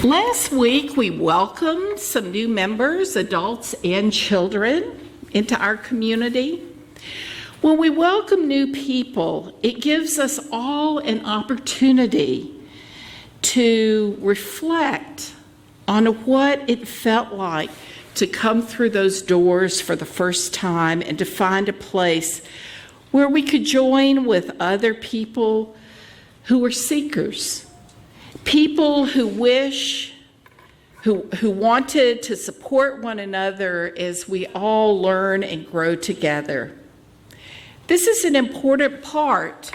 Last week, we welcomed some new members, adults and children, into our community. When we welcome new people, it gives us all an opportunity to reflect on what it felt like to come through those doors for the first time and to find a place where we could join with other people who were seekers. People who wanted to support one another as we all learn and grow together. This is an important part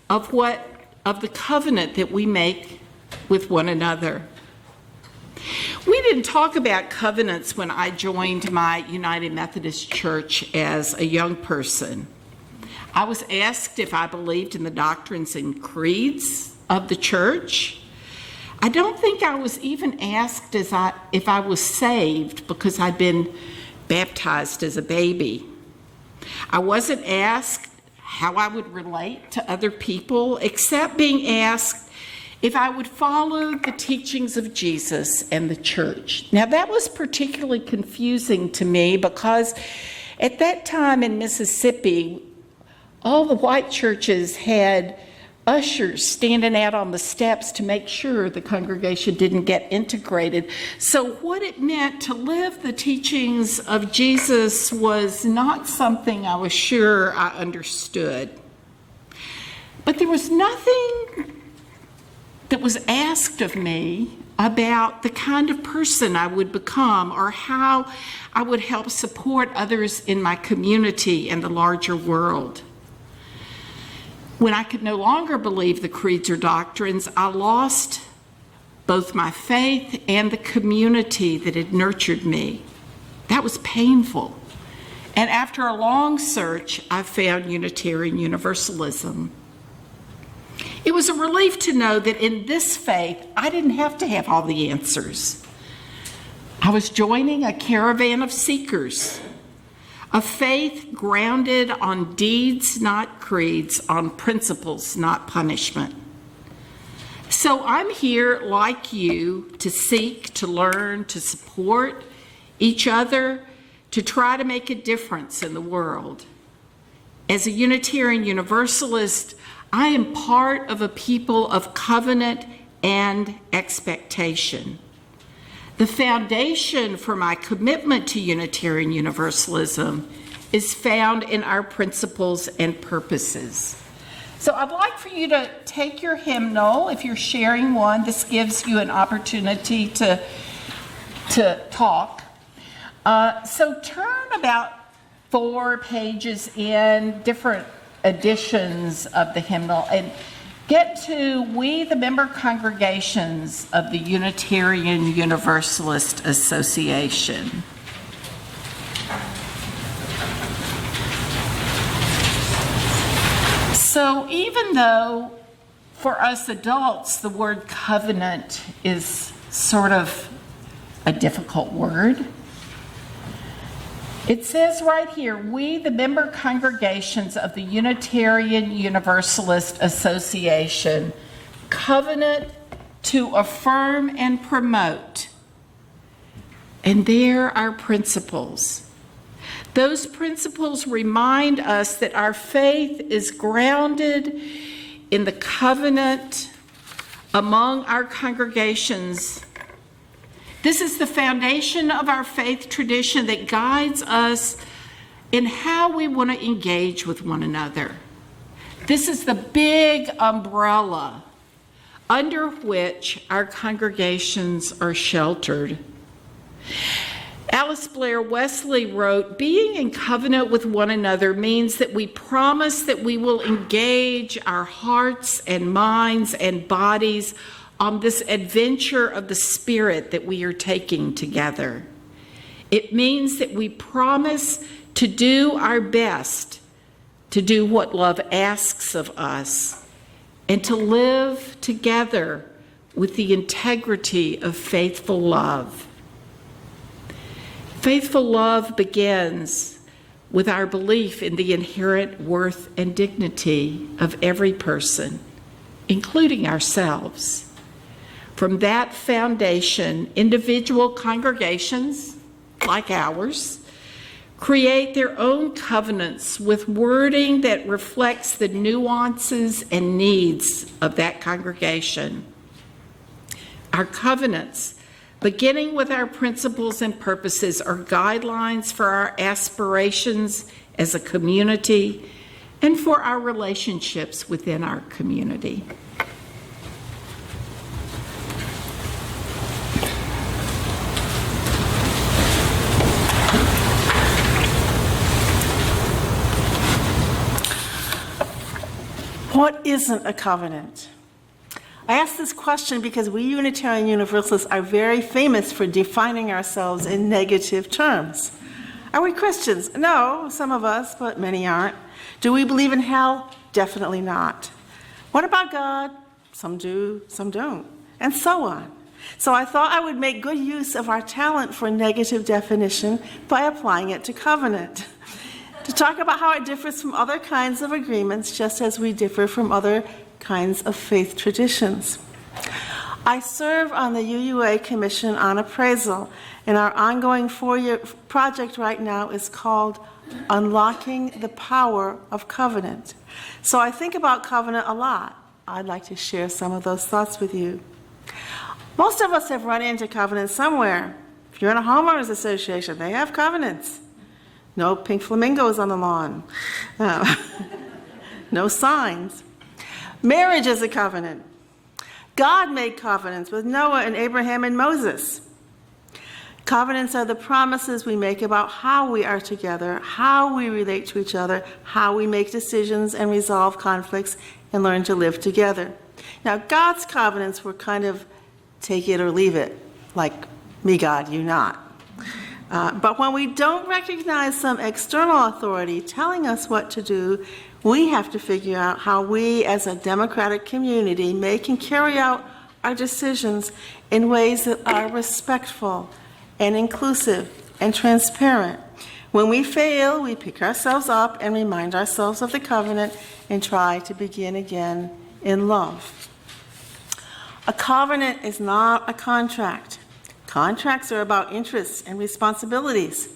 of the covenant that we make with one another. We didn't talk about covenants when I joined my United Methodist Church as a young person. I was asked if I believed in the doctrines and creeds of the church. I don't think I was even asked if I was saved because I'd been baptized as a baby. I wasn't asked how I would relate to other people, except being asked if I would follow the teachings of Jesus and the church. Now, that was particularly confusing to me because at that time in Mississippi, all the white churches had ushers standing out on the steps to make sure the congregation didn't get integrated. So what it meant to live the teachings of Jesus was not something I was sure I understood. But there was nothing that was asked of me about the kind of person I would become or how I would help support others in my community and the larger world. When I could no longer believe the creeds or doctrines, I lost both my faith and the community that had nurtured me. That was painful. And after a long search, I found Unitarian Universalism. It was a relief to know that in this faith, I didn't have to have all the answers. I was joining a caravan of seekers, a faith grounded on deeds, not creeds, on principles, not punishment. So I'm here, like you, to seek, to learn, to support each other, to try to make a difference in the world. As a Unitarian Universalist, I am part of a people of covenant and expectation. The foundation for my commitment to Unitarian Universalism is found in our principles and purposes. So I'd like for you to take your hymnal. If you're sharing one, this gives you an opportunity to talk. So turn about 4 pages in different editions of the hymnal and get to "We, the member congregations of the Unitarian Universalist Association." So even though for us adults the word covenant is sort of a difficult word, it says right here, "We, the member congregations of the Unitarian Universalist Association, covenant to affirm and promote." And there are principles. Those principles remind us that our faith is grounded in the covenant among our congregations. This is the foundation of our faith tradition that guides us in how we want to engage with one another. This is the big umbrella under which our congregations are sheltered. Alice Blair Wesley wrote, "Being in covenant with one another means that we promise that we will engage our hearts and minds and bodies on this adventure of the Spirit that we are taking together. It means that we promise to do our best to do what love asks of us and to live together with the integrity of faithful love. Faithful love begins with our belief in the inherent worth and dignity of every person, including ourselves. From that foundation, individual congregations, like ours, create their own covenants with wording that reflects the nuances and needs of that congregation. Our covenants, beginning with our principles and purposes, are guidelines for our aspirations as a community and for our relationships within our community. What isn't a covenant? I ask this question because we Unitarian Universalists are very famous for defining ourselves in negative terms. Are we Christians? No, some of us, but many aren't. Do we believe in hell? Definitely not. What about God? Some do, some don't, and so on. So I thought I would make good use of our talent for negative definition by applying it to covenant. To talk about how it differs from other kinds of agreements, just as we differ from other kinds of faith traditions. I serve on the UUA Commission on Appraisal, and our ongoing 4-year project right now is called Unlocking the Power of Covenant. So I think about covenant a lot. I'd like to share some of those thoughts with you. Most of us have run into covenants somewhere. If you're in a homeowners association, they have covenants. No pink flamingos on the lawn. No signs. Marriage is a covenant. God made covenants with Noah and Abraham and Moses. Covenants are the promises we make about how we are together, how we relate to each other, how we make decisions and resolve conflicts and learn to live together. Now, God's covenants were kind of take it or leave it, like me, God, you not. But when we don't recognize some external authority telling us what to do, we have to figure out how we as a democratic community make and carry out our decisions in ways that are respectful and inclusive and transparent. When we fail, we pick ourselves up and remind ourselves of the covenant and try to begin again in love. A covenant is not a contract. Contracts are about interests and responsibilities.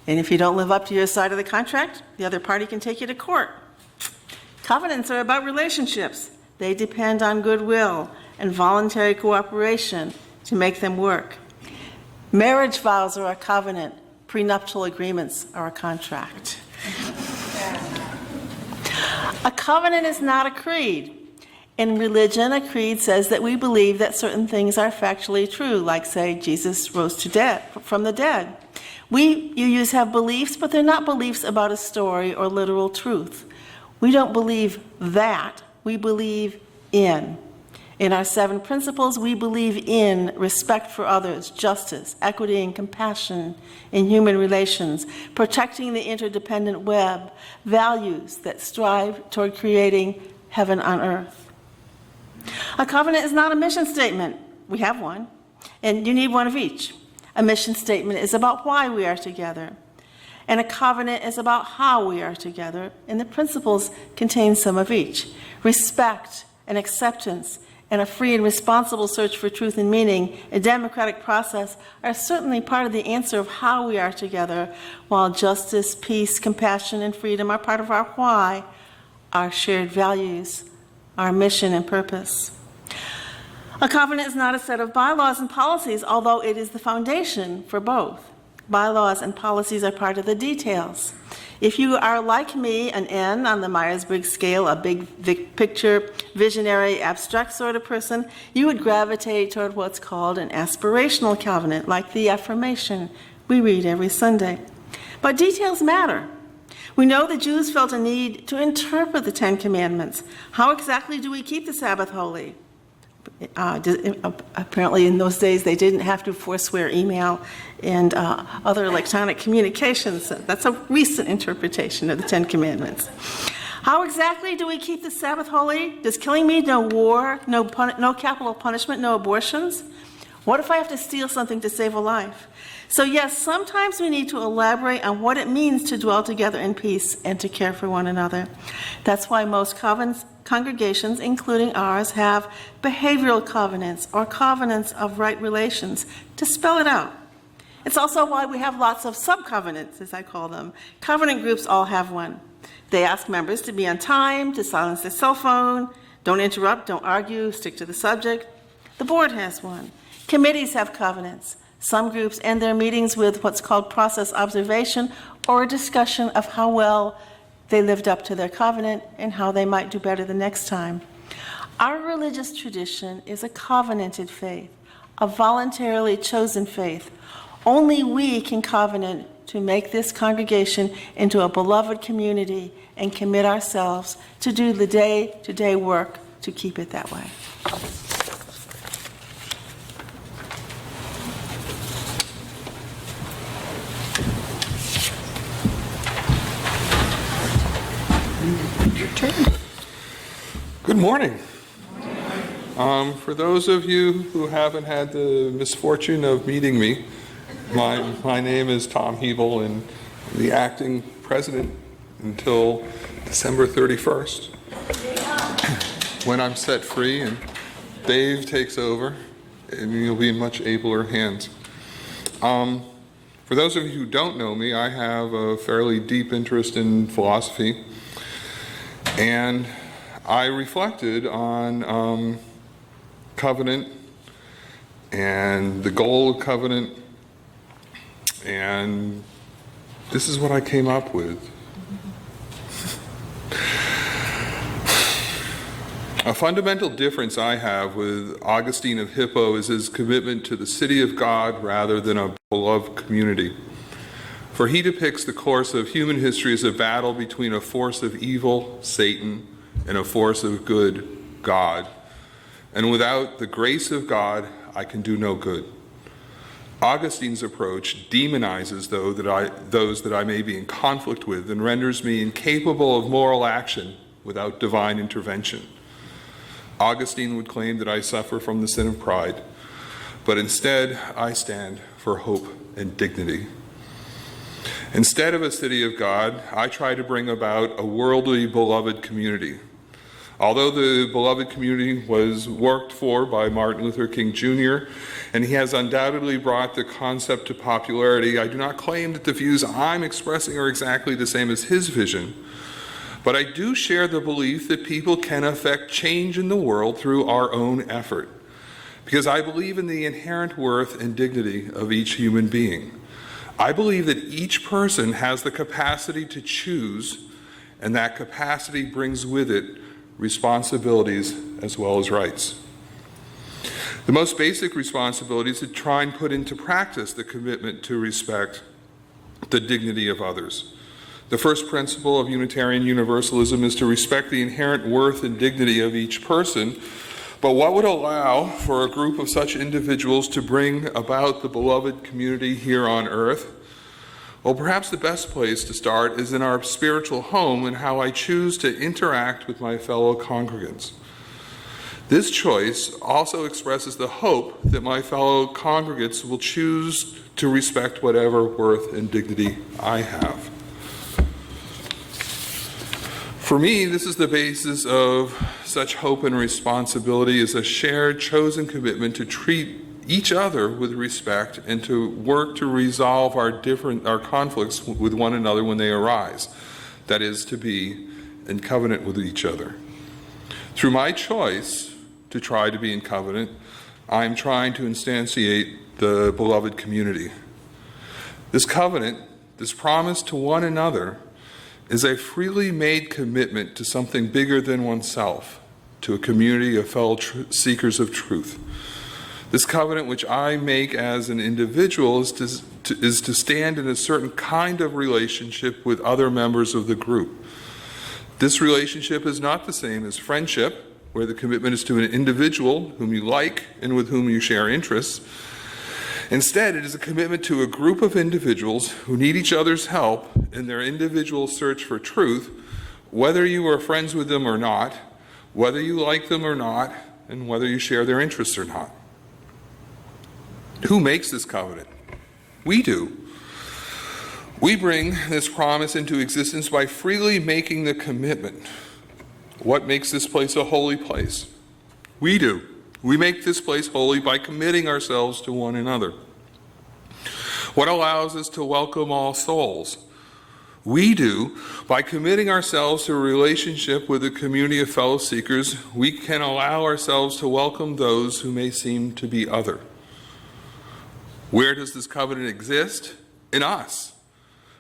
And if you don't live up to your side of the contract, the other party can take you to court. Covenants are about relationships. They depend on goodwill and voluntary cooperation to make them work. Marriage vows are a covenant. Prenuptial agreements are a contract. A covenant is not a creed. In religion, a creed says that we believe that certain things are factually true, like, say, Jesus rose from the dead. We UUs have beliefs, but they're not beliefs about a story or literal truth. We don't believe that. We believe in. In our 7 principles, we believe in respect for others, justice, equity, and compassion in human relations, protecting the interdependent web, values that strive toward creating heaven on earth. A covenant is not a mission statement. We have one, and you need one of each. A mission statement is about why we are together, and a covenant is about how we are together, and the principles contain some of each. Respect and acceptance and a free and responsible search for truth and meaning, a democratic process, are certainly part of the answer of how we are together, while justice, peace, compassion, and freedom are part of our why, our shared values, our mission and purpose. A covenant is not a set of bylaws and policies, although it is the foundation for both. Bylaws and policies are part of the details. If you are, like me, an N on the Myers-Briggs scale, a big picture, visionary, abstract sort of person, you would gravitate toward what's called an aspirational covenant, like the affirmation we read every Sunday. But details matter. We know the Jews felt a need to interpret the 10 Commandments. How exactly do we keep the Sabbath holy? Apparently in those days they didn't have to forswear email and other electronic communications. That's a recent interpretation of the 10 Commandments. How exactly do we keep the Sabbath holy? Does killing mean no war, no capital punishment, no abortions? What if I have to steal something to save a life? So yes, sometimes we need to elaborate on what it means to dwell together in peace and to care for one another. That's why most covenants congregations, including ours, have behavioral covenants or covenants of right relations to spell it out. It's also why we have lots of sub-covenants, as I call them. Covenant groups all have one. They ask members to be on time, to silence their cell phone, don't interrupt, don't argue, stick to the subject. The board has one. Committees have covenants. Some groups end their meetings with what's called process observation or a discussion of how well they lived up to their covenant and how they might do better the next time. Our religious tradition is a covenanted faith, a voluntarily chosen faith. Only we can covenant to make this congregation into a beloved community and commit ourselves to do the day-to-day work to keep it that way. Good morning. For those of you who haven't had the misfortune of meeting me, my name is Tom Hiebel, and I'm the acting president until December 31st, when I'm set free and Dave takes over, and you'll be in much abler hands. For those of you who don't know me, I have a fairly deep interest in philosophy, and I reflected on covenant and the goal of covenant, and this is what I came up with. A fundamental difference I have with Augustine of Hippo is his commitment to the city of God rather than a beloved community. For he depicts the course of human history as a battle between a force of evil, Satan, and a force of good, God. And without the grace of God, I can do no good. Augustine's approach demonizes those that I may be in conflict with and renders me incapable of moral action without divine intervention. Augustine would claim that I suffer from the sin of pride, but instead I stand for hope and dignity. Instead of a city of God, I try to bring about a worldly beloved community. Although the beloved community was worked for by Martin Luther King Jr., and he has undoubtedly brought the concept to popularity, I do not claim that the views I'm expressing are exactly the same as his vision, but I do share the belief that people can affect change in the world through our own effort, because I believe in the inherent worth and dignity of each human being. I believe that each person has the capacity to choose, and that capacity brings with it responsibilities as well as rights. The most basic responsibility is to try and put into practice the commitment to respect the dignity of others. The first principle of Unitarian Universalism is to respect the inherent worth and dignity of each person, but what would allow for a group of such individuals to bring about the beloved community here on earth? Well, perhaps the best place to start is in our spiritual home and how I choose to interact with my fellow congregants. This choice also expresses the hope that my fellow congregants will choose to respect whatever worth and dignity I have. For me, this is the basis of such hope and responsibility, is a shared, chosen commitment to treat each other with respect and to work to resolve our conflicts with one another when they arise. That is, to be in covenant with each other. Through my choice to try to be in covenant, I'm trying to instantiate the beloved community. This covenant, this promise to one another, is a freely made commitment to something bigger than oneself, to a community of fellow seekers of truth. This covenant which I make as an individual is to stand in a certain kind of relationship with other members of the group. This relationship is not the same as friendship, where the commitment is to an individual whom you like and with whom you share interests. Instead, it is a commitment to a group of individuals who need each other's help in their individual search for truth, whether you are friends with them or not, whether you like them or not, and whether you share their interests or not. Who makes this covenant? We do. We bring this promise into existence by freely making the commitment. What makes this place a holy place? We do. We make this place holy by committing ourselves to one another. What allows us to welcome all souls? We do by committing ourselves to a relationship with a community of fellow seekers. We can allow ourselves to welcome those who may seem to be other. Where does this covenant exist? In us.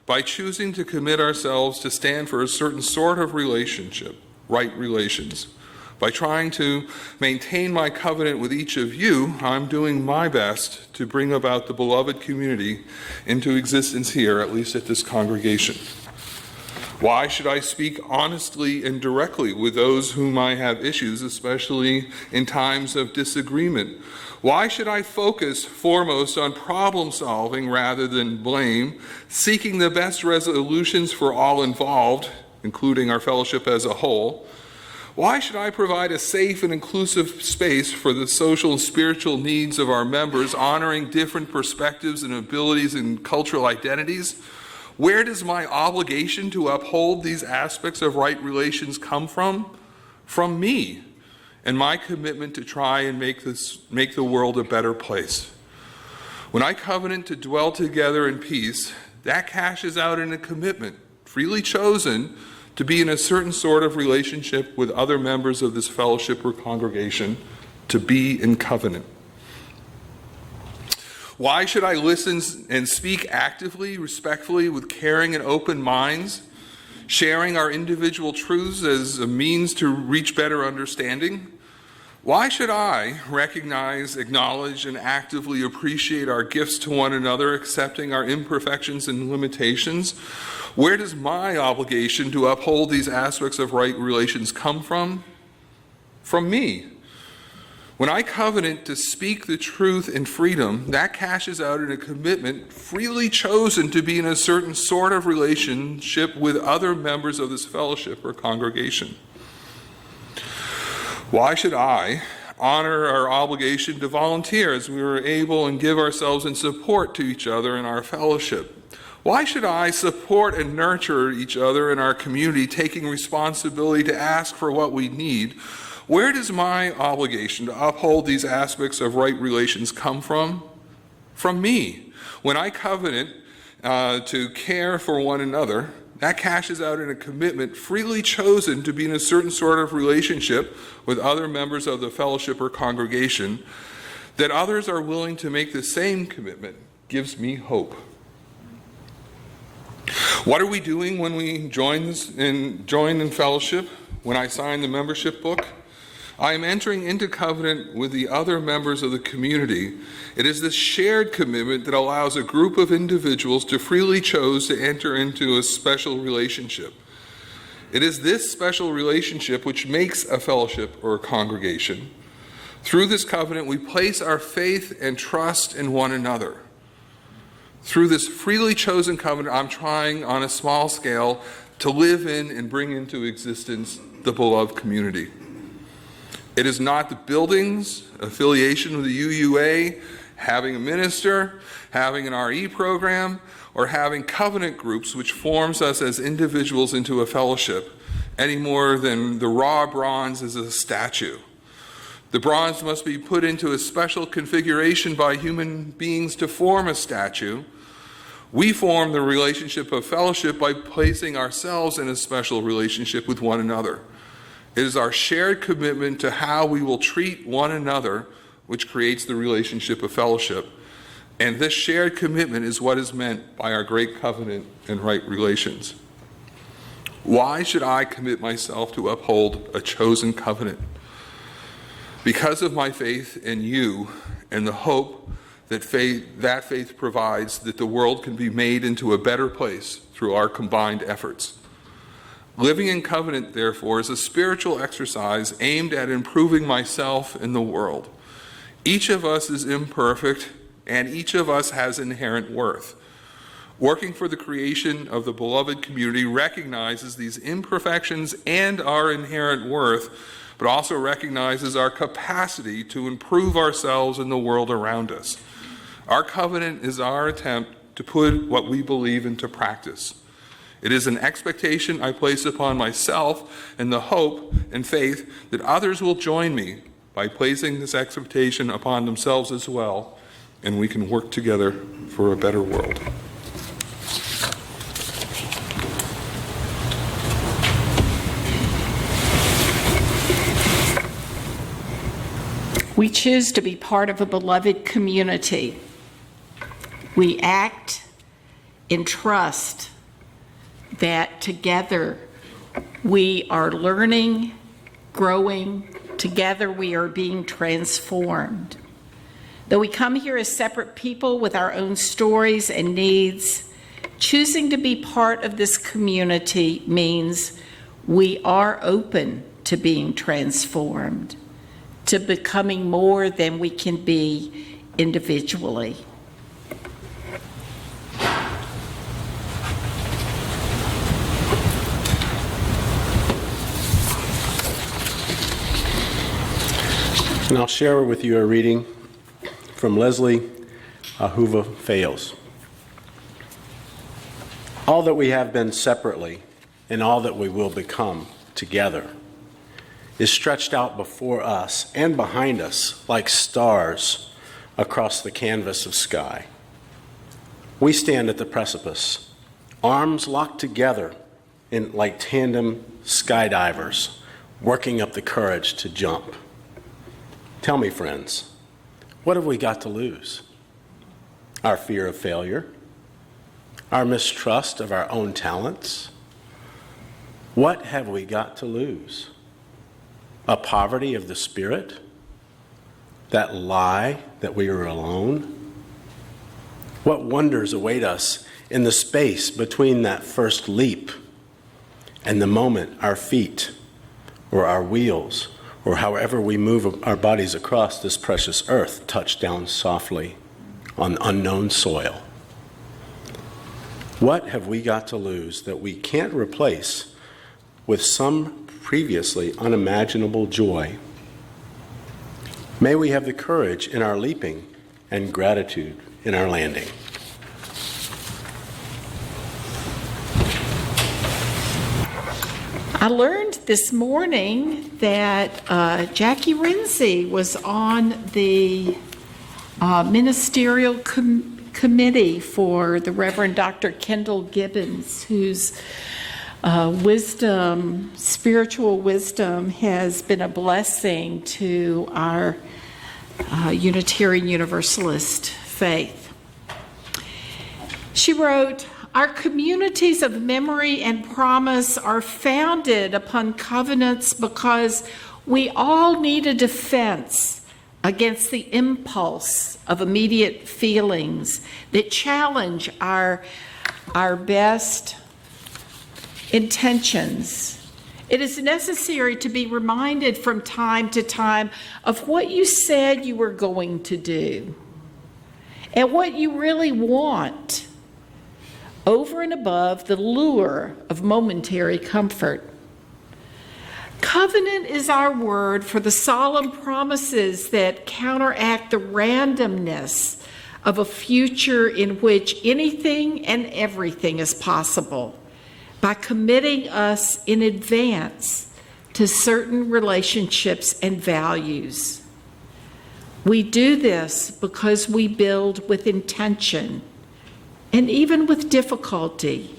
By choosing to commit ourselves to stand for a certain sort of relationship, right relations. By trying to maintain my covenant with each of you, I'm doing my best to bring about the beloved community into existence here, at least at this congregation. Why should I speak honestly and directly with those whom I have issues, especially in times of disagreement? Why should I focus foremost on problem solving rather than blame, seeking the best resolutions for all involved, including our fellowship as a whole? Why should I provide a safe and inclusive space for the social and spiritual needs of our members, honoring different perspectives and abilities and cultural identities? Where does my obligation to uphold these aspects of right relations come from? From me and my commitment to try and make the world a better place. When I covenant to dwell together in peace, that cashes out in a commitment, freely chosen, to be in a certain sort of relationship with other members of this fellowship or congregation, to be in covenant. Why should I listen and speak actively, respectfully, with caring and open minds, sharing our individual truths as a means to reach better understanding? Why should I recognize, acknowledge, and actively appreciate our gifts to one another, accepting our imperfections and limitations? Where does my obligation to uphold these aspects of right relations come from? From me. When I covenant to speak the truth in freedom, that cashes out in a commitment freely chosen to be in a certain sort of relationship with other members of this fellowship or congregation. Why should I honor our obligation to volunteer as we were able and give ourselves in support to each other in our fellowship? Why should I support and nurture each other in our community, taking responsibility to ask for what we need? Where does my obligation to uphold these aspects of right relations come from? From me. When I covenant to care for one another, that cashes out in a commitment freely chosen to be in a certain sort of relationship with other members of the fellowship or congregation. That others are willing to make the same commitment gives me hope. What are we doing when we join in fellowship? When I sign the membership book? I am entering into covenant with the other members of the community. It is this shared commitment that allows a group of individuals to freely choose to enter into a special relationship. It is this special relationship which makes a fellowship or a congregation. Through this covenant, we place our faith and trust in one another. Through this freely chosen covenant, I'm trying on a small scale to live in and bring into existence the beloved community. It is not the buildings, affiliation with the UUA, having a minister, having an RE program, or having covenant groups which forms us as individuals into a fellowship, any more than the raw bronze is a statue. The bronze must be put into a special configuration by human beings to form a statue. We form the relationship of fellowship by placing ourselves in a special relationship with one another. It is our shared commitment to how we will treat one another which creates the relationship of fellowship. And this shared commitment is what is meant by our great covenant and right relations. Why should I commit myself to uphold a chosen covenant? Because of my faith in you and the hope that faith provides that the world can be made into a better place through our combined efforts. Living in covenant, therefore, is a spiritual exercise aimed at improving myself and the world. Each of us is imperfect, and each of us has inherent worth. Working for the creation of the beloved community recognizes these imperfections and our inherent worth, but also recognizes our capacity to improve ourselves and the world around us. Our covenant is our attempt to put what we believe into practice. It is an expectation I place upon myself and the hope and faith that others will join me by placing this expectation upon themselves as well, and we can work together for a better world. We choose to be part of a beloved community. We act in trust that together we are learning, growing, together we are being transformed. Though we come here as separate people with our own stories and needs, choosing to be part of this community means we are open to being transformed, to becoming more than we can be individually. And I'll share with you a reading from Leslie Hoover Fales. All that we have been separately and all that we will become together is stretched out before us and behind us like stars across the canvas of sky. We stand at the precipice, arms locked together in like tandem skydivers, working up the courage to jump. Tell me, friends, what have we got to lose? Our fear of failure? Our mistrust of our own talents? What have we got to lose? A poverty of the spirit? That lie that we are alone? What wonders await us in the space between that first leap and the moment our feet or our wheels or however we move our bodies across this precious earth touch down softly on unknown soil? What have we got to lose that we can't replace with some previously unimaginable joy? May we have the courage in our leaping and gratitude in our landing. I learned this morning that Jackie Renzi was on the ministerial committee for the Reverend Dr. Kendall Gibbons, whose spiritual wisdom has been a blessing to our Unitarian Universalist faith. She wrote, "Our communities of memory and promise are founded upon covenants because we all need a defense against the impulse of immediate feelings that challenge our best intentions. It is necessary to be reminded from time to time of what you said you were going to do and what you really want, over and above the lure of momentary comfort. Covenant is our word for the solemn promises that counteract the randomness of a future in which anything and everything is possible, by committing us in advance to certain relationships and values. We do this because we build with intention and even with difficulty.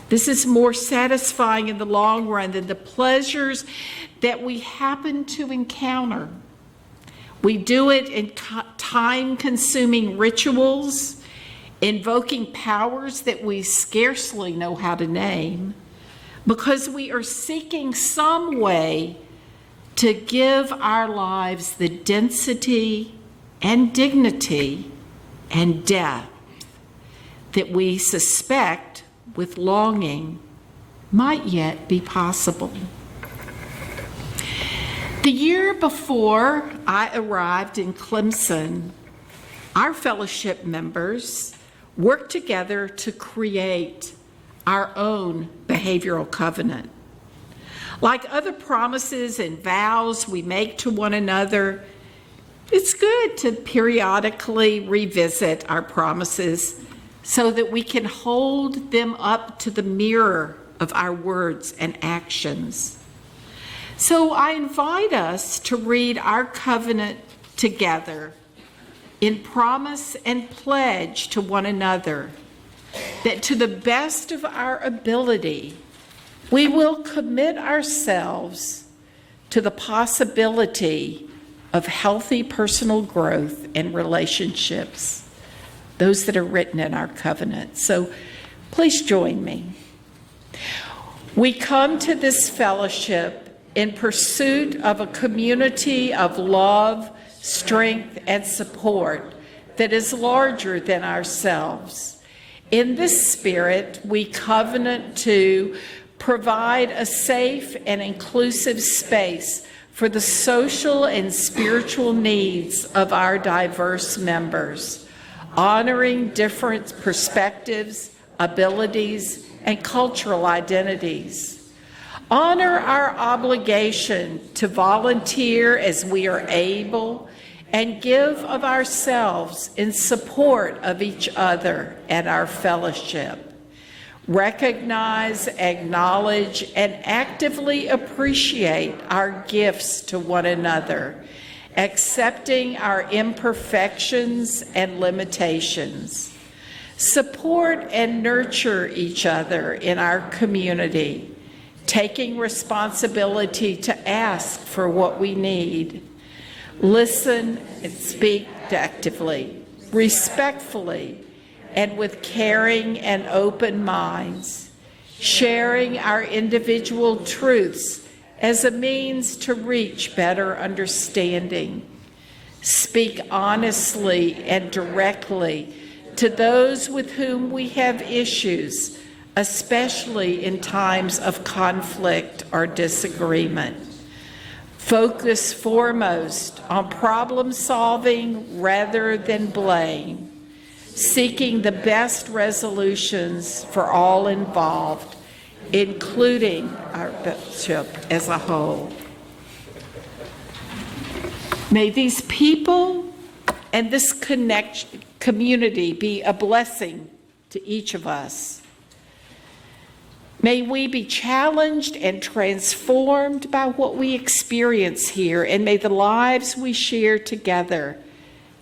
This is more satisfying in the long run than the pleasures that we happen to encounter. We do it in time-consuming rituals, invoking powers that we scarcely know how to name, because we are seeking some way to give our lives the density and dignity and depth that we suspect with longing might yet be possible. The year before I arrived in Clemson, our fellowship members worked together to create our own behavioral covenant. Like other promises and vows we make to one another, it's good to periodically revisit our promises so that we can hold them up to the mirror of our words and actions. So I invite us to read our covenant together in promise and pledge to one another that to the best of our ability, we will commit ourselves to the possibility of healthy personal growth and relationships, those that are written in our covenant. So please join me. We come to this fellowship in pursuit of a community of love, strength, and support that is larger than ourselves. In this spirit, we covenant to provide a safe and inclusive space for the social and spiritual needs of our diverse members, honoring different perspectives, abilities, and cultural identities. Honor our obligation to volunteer as we are able and give of ourselves in support of each other and our fellowship. Recognize, acknowledge, and actively appreciate our gifts to one another, accepting our imperfections and limitations. Support and nurture each other in our community, taking responsibility to ask for what we need. Listen and speak actively, respectfully, and with caring and open minds, sharing our individual truths as a means to reach better understanding. Speak honestly and directly to those with whom we have issues, especially in times of conflict or disagreement. Focus foremost on problem solving rather than blame, seeking the best resolutions for all involved, including our fellowship as a whole. May these people and this community be a blessing to each of us. May we be challenged and transformed by what we experience here, and may the lives we share together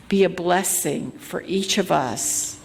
be a blessing for each of us.